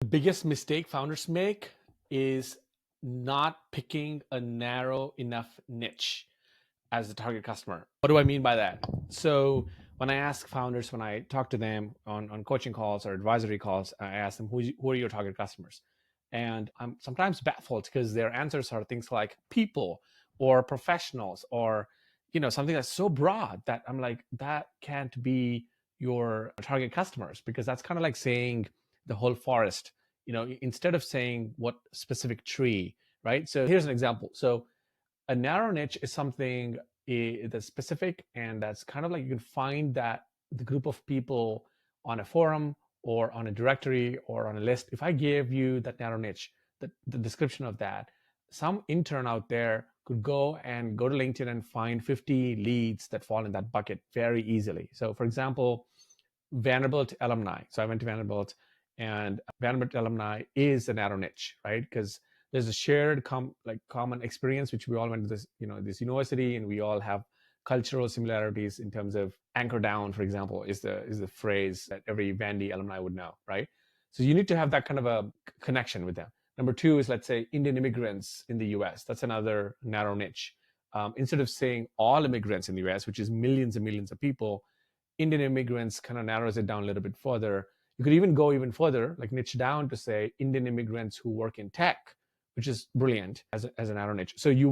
biggest mistake founders make is not picking a narrow enough niche as the target customer. What do I mean by that? So when I ask founders, when I talk to them on coaching calls or advisory calls, I ask them, who are your target customers? And I'm sometimes baffled because their answers are things like people or professionals or something that's so broad that I'm like, that can't be your target customers, because that's kind of like saying the whole forest, instead of saying what specific tree, right? So here's an example. So a narrow niche is something that's specific, and that's kind of like you can find that the group of people on a forum or on a directory or on a list. If I gave you that narrow niche, the description of that, some intern out there could go to LinkedIn and find 50 leads that fall in that bucket very easily. So for example, Vanderbilt alumni. So I went to Vanderbilt, and Vanderbilt alumni is a narrow niche, right? Because there's a shared common experience, which we all went to this university, and we all have cultural similarities in terms of anchor down, for example, is the phrase that every Vandy alumni would know, right? So you need to have that kind of a connection with them. Number two is, let's say, Indian immigrants in the US. That's another narrow niche. Instead of saying all immigrants in the US, which is millions and millions of people, Indian immigrants kind of narrows it down a little bit further. You could even go even further, like niche down to say Indian immigrants who work in tech, which is brilliant as a narrow niche. So you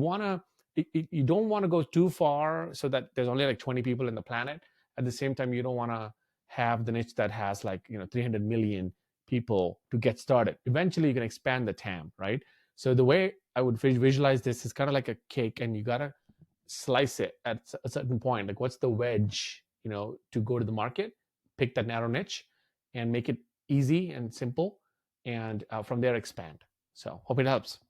don't want to go too far so that there's only like 20 people in the planet. At the same time, you don't want to have the niche that has 300 million people to get started. Eventually, you can expand the TAM, right? So the way I would visualize this is kind of like a cake, and you gotta slice it at a certain point. Like, what's the wedge, to go to the market? Pick that narrow niche and make it easy and simple, and from there expand. So hope it helps.